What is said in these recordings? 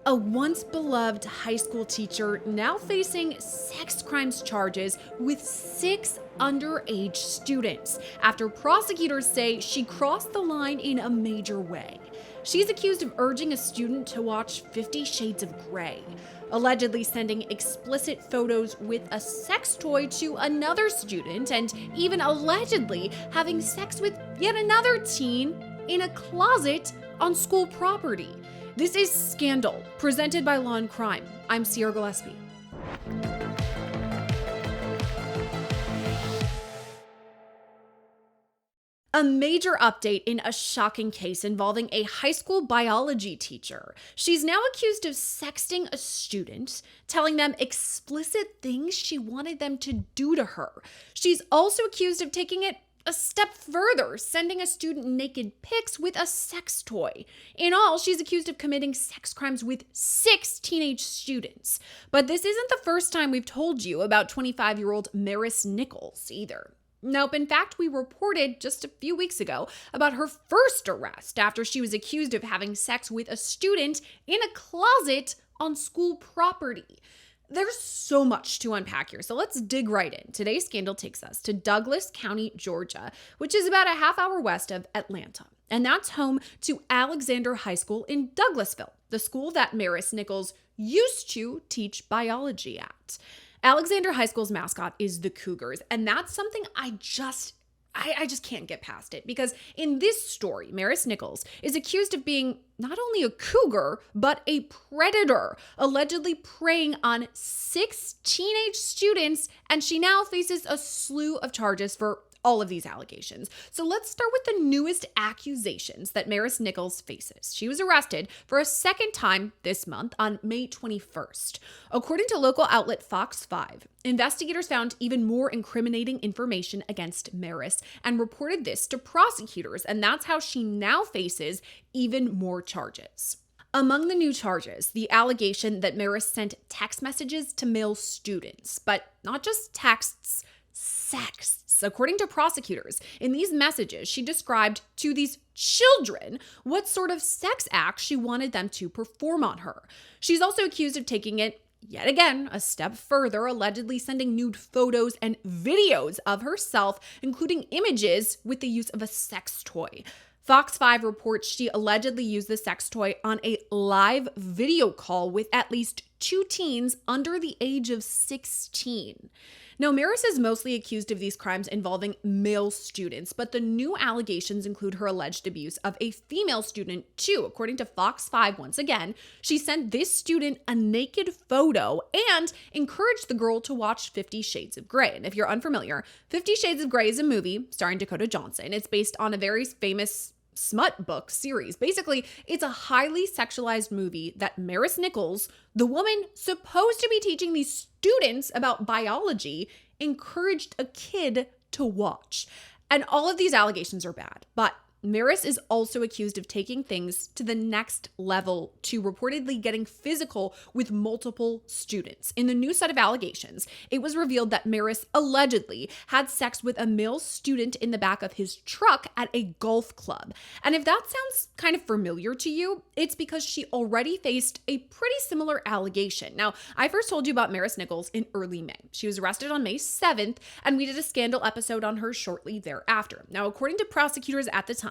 A once beloved high school teacher now facing sex crimes charges with 6 underage students after prosecutors say she crossed the line in a major way. She's accused of urging a student to watch 50 Shades of Grey, allegedly sending explicit photos with a sex toy to another student, and even allegedly having sex with yet another teen in a closet on school property. This is Scandal, presented by Law&Crime. I'm Gillespie. A major update in a shocking case involving a high school biology teacher. She's now accused of sexting a student, telling them explicit things she wanted them to do to her. She's also accused of taking it a step further, sending a student naked pics with a sex toy. In all, she's accused of committing sex crimes with 6 teenage students. But this isn't the first time we've told you about 25-year-old Maris Nichols either. Nope, in fact, we reported just a few weeks ago about her first arrest after she was accused of having sex with a student in a closet on school property. There's so much to unpack here, so let's dig right in. Today's scandal takes us to Douglas County, Georgia, which is about a half-hour west of Atlanta. And that's home to Alexander High School in Douglasville, the school that Maris Nichols used to teach biology at. Alexander High School's mascot is the Cougars, and that's something I just can't get past it, because in this story, Maris Nichols is accused of being not only a cougar, but a predator, allegedly preying on 6 teenage students, and she now faces a slew of charges for all of these allegations. So let's start with the newest accusations that Maris Nichols faces. She was arrested for a second time this month on May 21st. According to local outlet Fox 5, investigators found even more incriminating information against Maris and reported this to prosecutors, and that's how she now faces even more charges. Among the new charges, the allegation that Maris sent text messages to male students, but not just texts, sexts. According to prosecutors, in these messages, she described to these children what sort of sex act she wanted them to perform on her. She's also accused of taking it yet again a step further, allegedly sending nude photos and videos of herself, including images with the use of a sex toy. Fox 5 reports she allegedly used the sex toy on a live video call with at least 2 teens under the age of 16. Now, Maris is mostly accused of these crimes involving male students, but the new allegations include her alleged abuse of a female student too. According to Fox 5, once again, she sent this student a naked photo and encouraged the girl to watch 50 Shades of Grey. And if you're unfamiliar, 50 Shades of Grey is a movie starring Dakota Johnson. It's based on a very famous smut book series. Basically, it's a highly sexualized movie that Maris Nichols, the woman supposed to be teaching these students about biology, encouraged a kid to watch. And all of these allegations are bad, but Maris is also accused of taking things to the next level to reportedly getting physical with multiple students. In the new set of allegations, it was revealed that Maris allegedly had sex with a male student in the back of his truck at a golf club. And if that sounds kind of familiar to you, it's because she already faced a pretty similar allegation. Now, I first told you about Maris Nichols in early May. She was arrested on May 7th, and we did a Scandal episode on her shortly thereafter. Now, according to prosecutors at the time,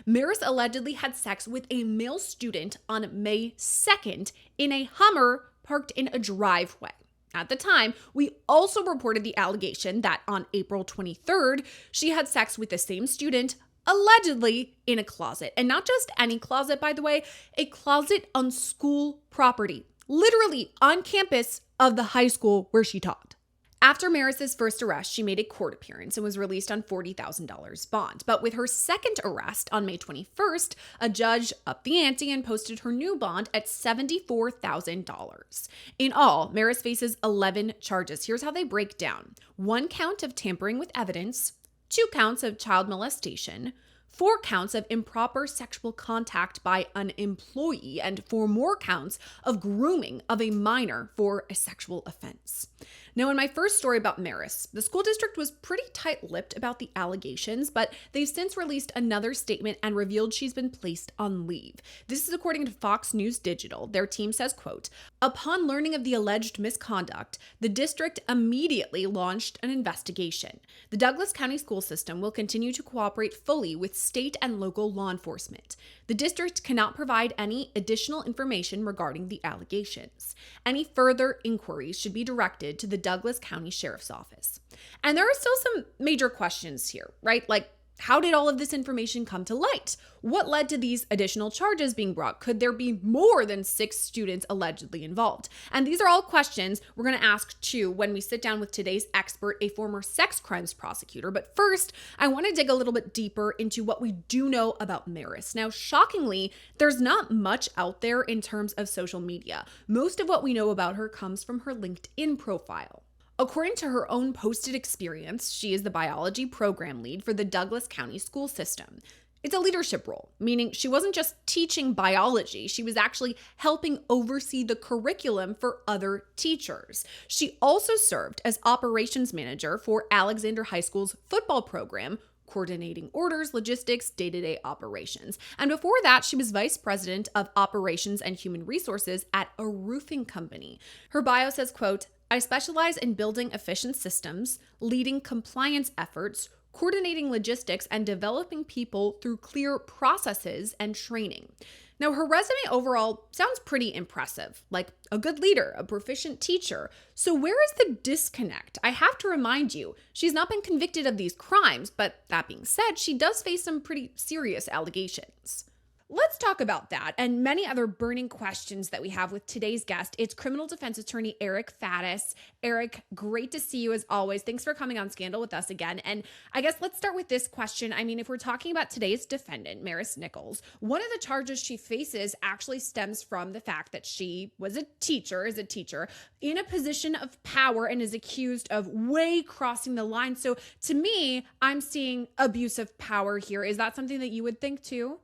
Maris allegedly had sex with a male student on May 2nd in a Hummer parked in a driveway. At the time, we also reported the allegation that on April 23rd, she had sex with the same student, allegedly in a closet. And not just any closet, by the way, a closet on school property, literally on campus of the high school where she taught. After Maris's first arrest, she made a court appearance and was released on $40,000 bond. But with her second arrest on May 21st, a judge upped the ante and posted her new bond at $74,000. In all, Maris faces 11 charges. Here's how they break down: 1 count of tampering with evidence, 2 counts of child molestation, 4 counts of improper sexual contact by an employee, and 4 more counts of grooming of a minor for a sexual offense. Now, in my first story about Maris, the school district was pretty tight-lipped about the allegations, but they've since released another statement and revealed she's been placed on leave. This is according to Fox News Digital. Their team says, quote, "Upon learning of the alleged misconduct, the district immediately launched an investigation. The Douglas County school system will continue to cooperate fully with state and local law enforcement. The district cannot provide any additional information regarding the allegations. Any further inquiries should be directed to the Douglas County Sheriff's Office." And there are still some major questions here, right? Like, how did all of this information come to light? What led to these additional charges being brought? Could there be more than 6 students allegedly involved? And these are all questions we're going to ask too when we sit down with today's expert, a former sex crimes prosecutor. But first, I want to dig a little bit deeper into what we do know about Maris. Now, shockingly, there's not much out there in terms of social media. Most of what we know about her comes from her LinkedIn profile. According to her own posted experience, she is the biology program lead for the Douglas County school system. It's a leadership role, meaning she wasn't just teaching biology, she was actually helping oversee the curriculum for other teachers. She also served as operations manager for Alexander High School's football program, coordinating orders, logistics, day-to-day operations. And before that, she was vice president of operations and human resources at a roofing company. Her bio says, quote, "I specialize in building efficient systems, leading compliance efforts, coordinating logistics, and developing people through clear processes and training." Now, her resume overall sounds pretty impressive, like a good leader, a proficient teacher. So where is the disconnect? I have to remind you, she's not been convicted of these crimes, but that being said, she does face some pretty serious allegations. Let's talk about that and many other burning questions that we have with today's guest. It's criminal defense attorney Eric Faddis. Eric, great to see you as always. Thanks for coming on Scandal with us again. And I guess let's start with this question. I mean, if we're talking about today's defendant, Maris Nichols, one of the charges she faces actually stems from the fact that she was a teacher in a position of power and is accused of way crossing the line. So to me, I'm seeing abuse of power here. Is that something that you would think too?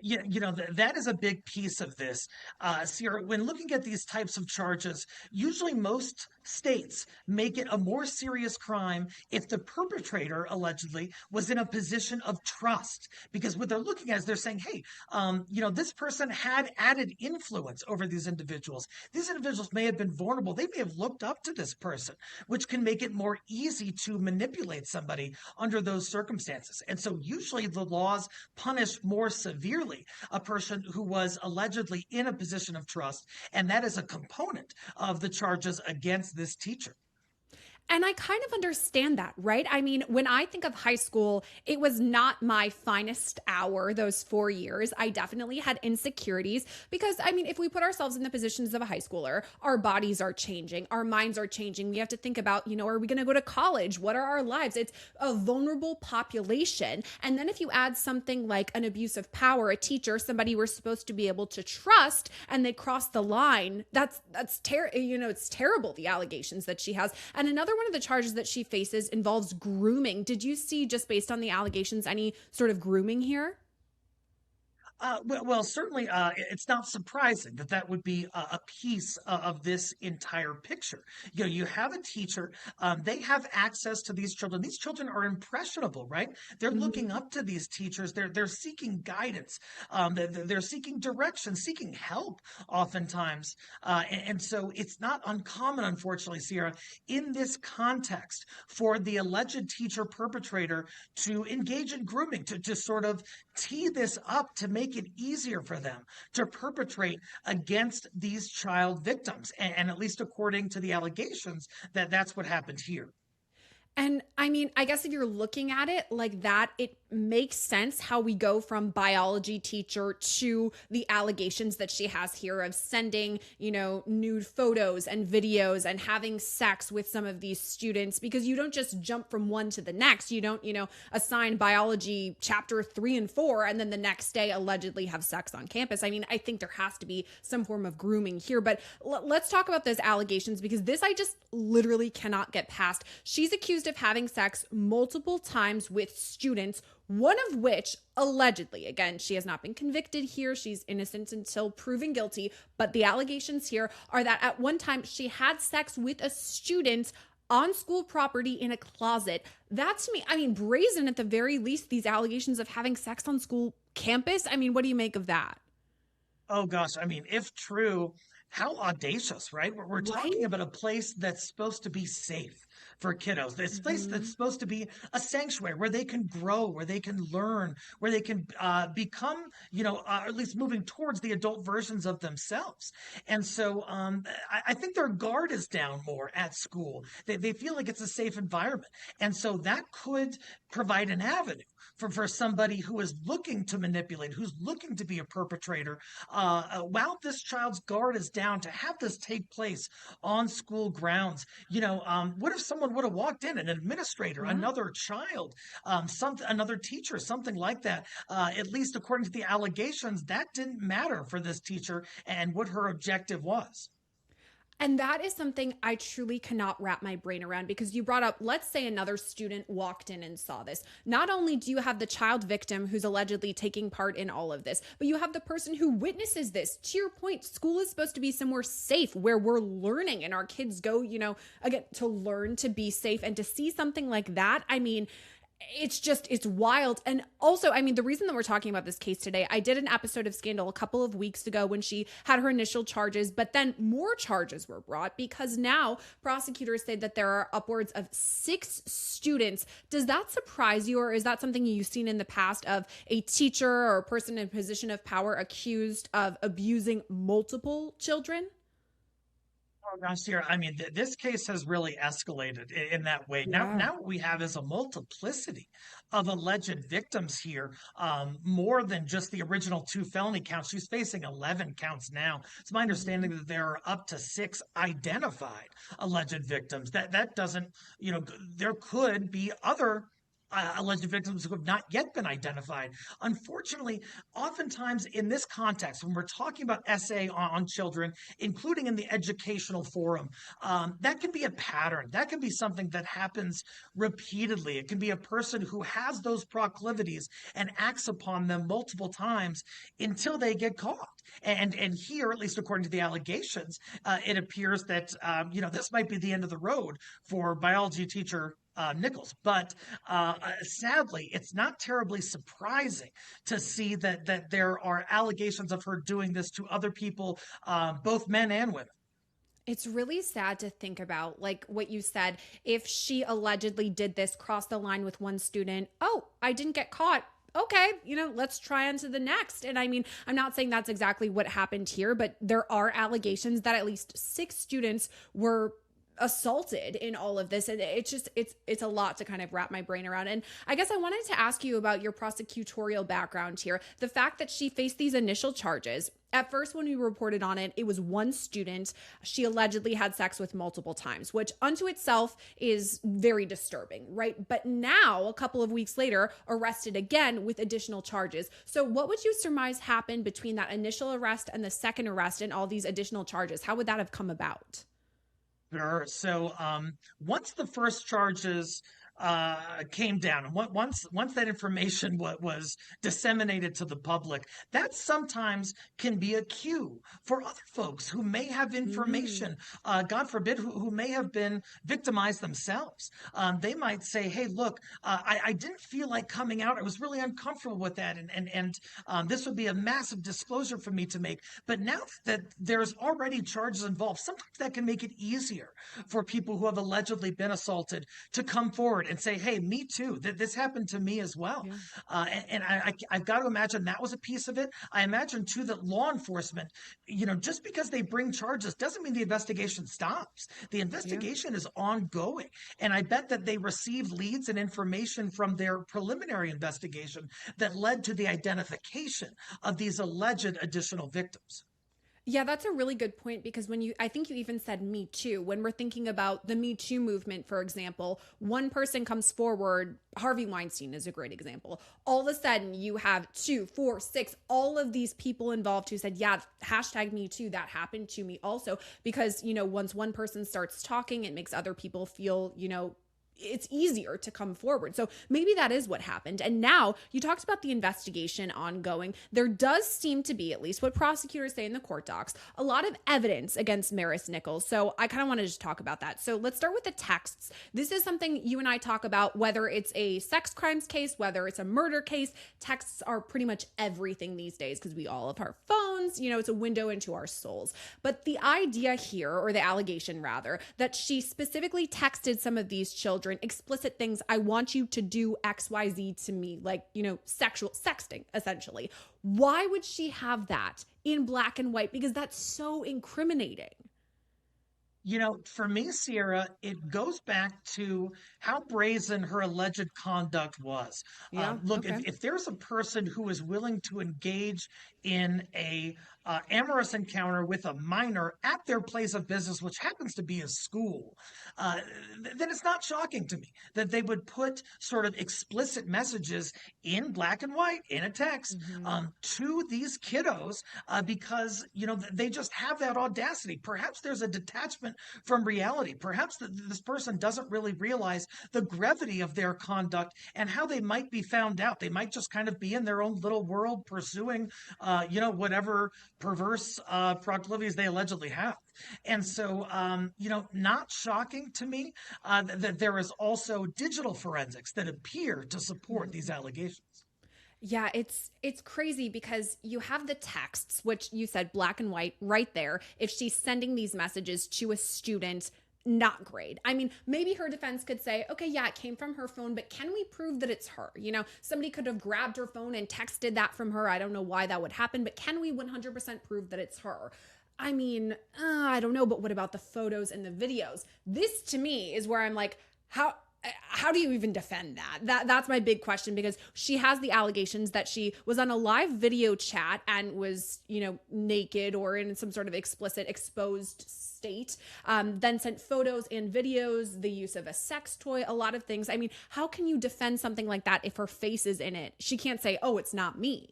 Yeah, that is a big piece of this. Sierra, when looking at these types of charges, usually most states make it a more serious crime if the perpetrator allegedly was in a position of trust. Because what they're looking at is they're saying, hey, this person had added influence over these individuals. These individuals may have been vulnerable. They may have looked up to this person, which can make it more easy to manipulate somebody under those circumstances. And so usually the laws punish more severely a person who was allegedly in a position of trust, and that is a component of the charges against this teacher. And I kind of understand that, right? I mean, when I think of high school, it was not my finest hour, those 4 years. I definitely had insecurities because, I mean, if we put ourselves in the positions of a high schooler, our bodies are changing, our minds are changing. We have to think about, are we going to go to college? What are our lives? It's a vulnerable population. And then if you add something like an abuse of power, a teacher, somebody we're supposed to be able to trust, and they cross the line, it's terrible, the allegations that she has. And another one of the charges that she faces involves grooming. Did you see, just based on the allegations, any sort of grooming here? Well, certainly, it's not surprising that that would be a piece of this entire picture. You have a teacher, they have access to these children. These children are impressionable, right? They're looking up to these teachers. They're seeking guidance. They're seeking direction, seeking help oftentimes. And so it's not uncommon, unfortunately, Sierra, in this context for the alleged teacher perpetrator to engage in grooming, to sort of tee this up to make it easier for them to perpetrate against these child victims. And at least according to the allegations, that's what happened here. And I mean, I guess if you're looking at it like that, it makes sense how we go from biology teacher to the allegations that she has here of sending, nude photos and videos and having sex with some of these students, because you don't just jump from one to the next. You don't, assign biology chapter 3 and 4 and then the next day allegedly have sex on campus. I mean, I think there has to be some form of grooming here, but let's talk about those allegations, because this I just literally cannot get past. She's accused of having sex multiple times with students one of which allegedly, again, she has not been convicted here. She's innocent until proven guilty. But the allegations here are that at one time she had sex with a student on school property in a closet. That to me, I mean, brazen at the very least, these allegations of having sex on school campus. I mean, what do you make of that? Oh gosh, I mean, if true, how audacious, right? We're Right? talking about a place that's supposed to be safe for kiddos. This place that's Mhm. supposed to be a sanctuary where they can grow, where they can learn, where they can become, or at least moving towards the adult versions of themselves. And so I think their guard is down more at school. They feel like it's a safe environment. And so that could provide an avenue for somebody who is looking to manipulate, who's looking to be a perpetrator, while this child's guard is down, to have this take place on school grounds. What if someone would have walked in, an administrator, Yeah. another child, another teacher, something like that? At least according to the allegations, that didn't matter for this teacher and what her objective was. And that is something I truly cannot wrap my brain around because you brought up, let's say another student walked in and saw this. Not only do you have the child victim who's allegedly taking part in all of this, but you have the person who witnesses this. To your point, school is supposed to be somewhere safe where we're learning and our kids go, again, to learn to be safe and to see something like that. I mean, it's wild. And also, I mean, the reason that we're talking about this case today, I did an episode of Scandal a couple of weeks ago when she had her initial charges, but then more charges were brought because now prosecutors say that there are upwards of 6 students. Does that surprise you, or is that something you've seen in the past of a teacher or a person in a position of power accused of abusing multiple children? Oh gosh, dear. I mean, this case has really escalated in that way. Now, Yeah. now what we have is a multiplicity of alleged victims here, more than just the original 2 felony counts. She's facing 11 counts now. It's my understanding that there are up to 6 identified alleged victims. That doesn't, there could be other alleged victims who have not yet been identified. Unfortunately, oftentimes in this context, when we're talking about SA on children, including in the educational forum, that can be a pattern. That can be something that happens repeatedly. It can be a person who has those proclivities and acts upon them multiple times until they get caught. And here, at least according to the allegations, it appears that this might be the end of the road for biology teacher Nichols. But sadly, it's not terribly surprising to see that there are allegations of her doing this to other people, both men and women. It's really sad to think about, like what you said. If she allegedly did this, cross the line with one student, oh, I didn't get caught. Okay, let's try on to the next. And I mean, I'm not saying that's exactly what happened here, but there are allegations that at least 6 students were assaulted in all of this, and it's a lot to kind of wrap my brain around. And I guess I wanted to ask you about your prosecutorial background here. The fact that she faced these initial charges, at first when we reported on it, it was one student. She allegedly had sex with multiple times, which unto itself is very disturbing, right? But now, a couple of weeks later, arrested again with additional charges. So what would you surmise happened between that initial arrest and the second arrest and all these additional charges? How would that have come about? Sure. So once the first charges came down, and once that information was disseminated to the public, that sometimes can be a cue for other folks who may have Mm, information, God forbid, who may have been victimized themselves. They might say, "Hey, look, I didn't feel like coming out. I was really uncomfortable with that, and this would be a massive disclosure for me to make." But now that there's already charges involved, sometimes that can make it easier for people who have allegedly been assaulted to come forward and say, "Hey, me too. This happened to me as well." yeah. I've got to imagine that was a piece of it. I imagine too that law enforcement, just because they bring charges doesn't mean the investigation stops. The Yeah. investigation is ongoing, and I bet that they received leads and information from their preliminary investigation that led to the identification of these alleged additional victims. Yeah, that's a really good point because I think you even said Me Too. When we're thinking about the Me Too movement, for example, one person comes forward. Harvey Weinstein is a great example. All of a sudden, you have 2, 4, 6, all of these people involved who said, yeah, hashtag Me Too, that happened to me also. Because, once one person starts talking, it makes other people feel, it's easier to come forward. So maybe that is what happened. And now you talked about the investigation ongoing. There does seem to be, at least what prosecutors say in the court docs, a lot of evidence against Maris Nichols. So I kind of want to just talk about that. So let's start with the texts. This is something you and I talk about, whether it's a sex crimes case, whether it's a murder case. Texts are pretty much everything these days because we all have our phones. It's a window into our souls. But the idea here, or the allegation rather, that she specifically texted some of these children explicit things, I want you to do XYZ to me, like, sexual sexting, essentially. Why would she have that in black and white? Because that's so incriminating. For me, Sierra, it goes back to how brazen her alleged conduct was. Yeah. Look, Okay. if there's a person who is willing to engage in a amorous encounter with a minor at their place of business, which happens to be a school, uh, then it's not shocking to me that they would put sort of explicit messages in black and white in a text Mm-hmm. to these kiddos because they just have that audacity. Perhaps there's a detachment from reality. Perhaps this person doesn't really realize the gravity of their conduct and how they might be found out. They might just kind of be in their own little world pursuing, whatever perverse proclivities they allegedly have. And so, not shocking to me that there is also digital forensics that appear to support these allegations. Yeah, it's crazy because you have the texts, which you said black and white right there. If she's sending these messages to a student, not great. I mean, maybe her defense could say, okay, yeah, it came from her phone, but can we prove that it's her? Somebody could have grabbed her phone and texted that from her. I don't know why that would happen, but can we 100% prove that it's her? I mean, I don't know, but what about the photos and the videos? This to me is where I'm like, how do you even defend that's my big question, because she has the allegations that she was on a live video chat and was naked or in some sort of explicit exposed state, then sent photos and videos, the use of a sex toy, a lot of things. I mean, how can you defend something like that if her face is in it? She can't say, oh, it's not me.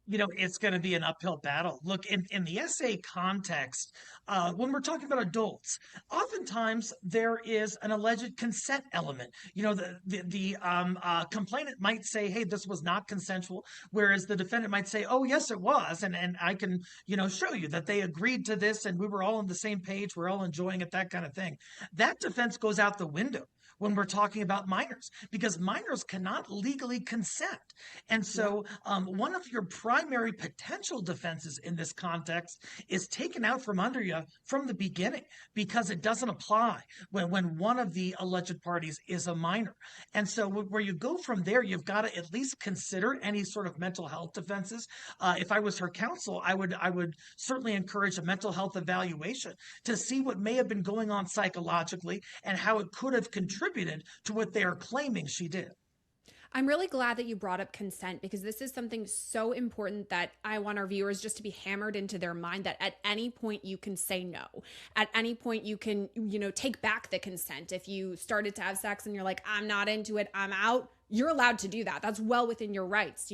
It's going to be an uphill battle. Look, in the essay context, when we're talking about adults, oftentimes there is an alleged consent element. The complainant might say, "Hey, this was not consensual," whereas the defendant might say, "Oh, yes, it was," and I can show you that they agreed to this and we were all on the same page, we're all enjoying it, that kind of thing. That defense goes out the window when we're talking about minors, because minors cannot legally consent. And Yeah. so, one of your primary potential defenses in this context is taken out from under you from the beginning because it doesn't apply when one of the alleged parties is a minor. And so, where you go from there, you've got to at least consider any sort of mental health defenses. If I was her counsel, I would certainly encourage a mental health evaluation to see what may have been going on psychologically and how it could have contributed to what they are claiming she did. I'm really glad that you brought up consent, because this is something so important that I want our viewers just to be hammered into their mind, that at any point you can say no. At any point you can, take back the consent. If you started to have sex and you're like, I'm not into it, I'm out, you're allowed to do that. That's well within your rights.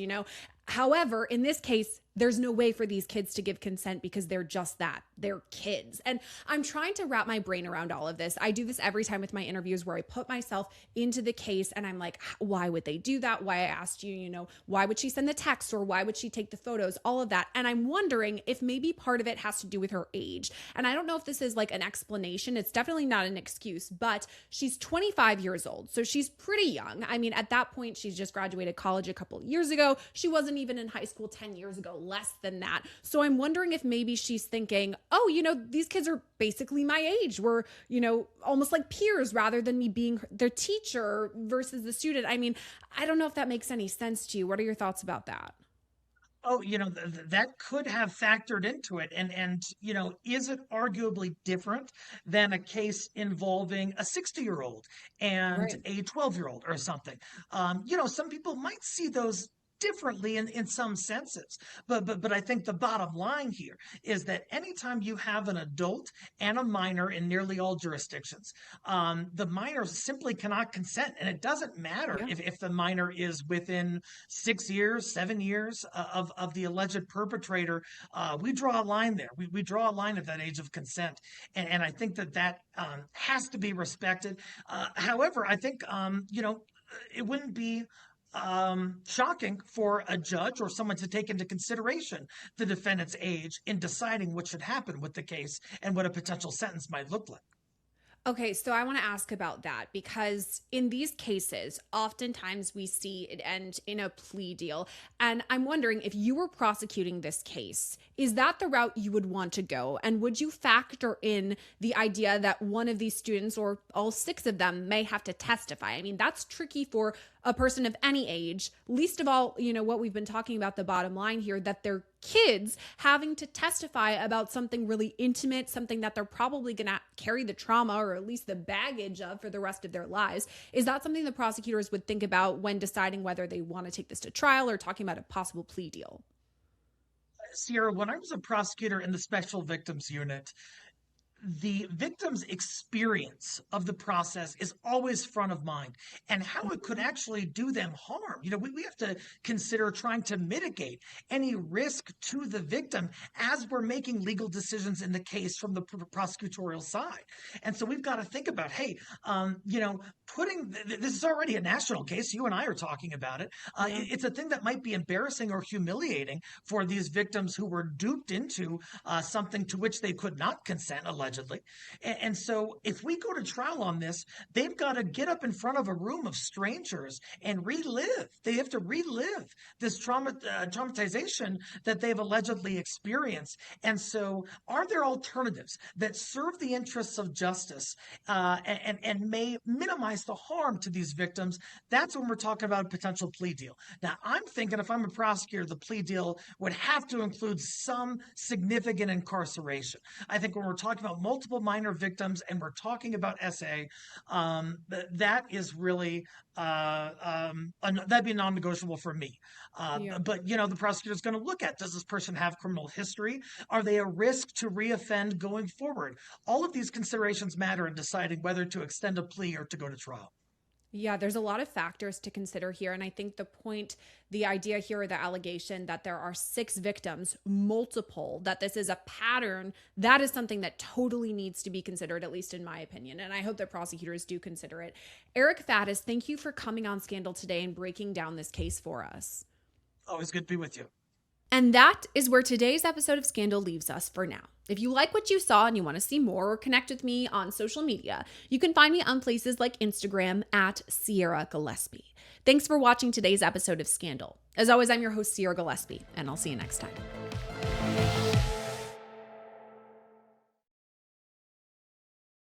However, in this case, there's no way for these kids to give consent because they're just that. They're kids. And I'm trying to wrap my brain around all of this. I do this every time with my interviews where I put myself into the case and I'm like, why would they do that? Why I asked you, why would she send the text, or why would she take the photos? All of that. And I'm wondering if maybe part of it has to do with her age. And I don't know if this is like an explanation. It's definitely not an excuse, but she's 25 years old. So she's pretty young. I mean, at that point, she's just graduated college a couple years ago. She wasn't even in high school 10 years ago, less than that. So I'm wondering if maybe she's thinking, oh, these kids are basically my age. We're, almost like peers rather than me being their teacher versus the student. I mean, I don't know if that makes any sense to you. What are your thoughts about that? Oh, that could have factored into it. And is it arguably different than a case involving a 60-year-old and Right. a 12-year-old or something? Some people might see those differently in some senses. But I think the bottom line here is that anytime you have an adult and a minor in nearly all jurisdictions, the minor simply cannot consent. And it doesn't matter Yeah. if the minor is within 6 years, 7 years of the alleged perpetrator. We draw a line there. We draw a line at that age of consent. And I think that has to be respected. However, I think, it wouldn't be shocking for a judge or someone to take into consideration the defendant's age in deciding what should happen with the case and what a potential sentence might look like. Okay, so I want to ask about that because in these cases, oftentimes we see it end in a plea deal. And I'm wondering if you were prosecuting this case, is that the route you would want to go? And would you factor in the idea that one of these students or all six of them may have to testify? I mean, that's tricky for a person of any age, least of all, what we've been talking about, the bottom line here, that they're kids having to testify about something really intimate, something that they're probably going to carry the trauma or at least the baggage of for the rest of their lives. Is that something the prosecutors would think about when deciding whether they want to take this to trial or talking about a possible plea deal? Sierra, when I was a prosecutor in the Special Victims Unit, the victim's experience of the process is always front of mind and how it could actually do them harm. We have to consider trying to mitigate any risk to the victim as we're making legal decisions in the case from the prosecutorial side. And so we've got to think about, hey, this is already a national case. You and I are talking about it. Yeah. It's a thing that might be embarrassing or humiliating for these victims who were duped into something to which they could not consent, allegedly. And so if we go to trial on this, they've got to get up in front of a room of strangers and relive. They have to relive this traumatization that they've allegedly experienced. And so are there alternatives that serve the interests of justice and may minimize the harm to these victims? That's when we're talking about a potential plea deal. Now, I'm thinking if I'm a prosecutor, the plea deal would have to include some significant incarceration. I think when we're talking about multiple minor victims and we're talking about SA, that is really that'd be non-negotiable for me. Yeah. But the prosecutor's going to look at, does this person have criminal history? Are they a risk to reoffend going forward? All of these considerations matter in deciding whether to extend a plea or to go to trial. Yeah, there's a lot of factors to consider here. And I think the idea here, the allegation that there are six victims, multiple, that this is a pattern, that is something that totally needs to be considered, at least in my opinion. And I hope that prosecutors do consider it. Eric Faddis, thank you for coming on Scandal today and breaking down this case for us. Always good to be with you. And that is where today's episode of Scandal leaves us for now. If you like what you saw and you want to see more or connect with me on social media, you can find me on places like Instagram at Sierra Gillespie. Thanks for watching today's episode of Scandal. As always, I'm your host, Sierra Gillespie, and I'll see you next time.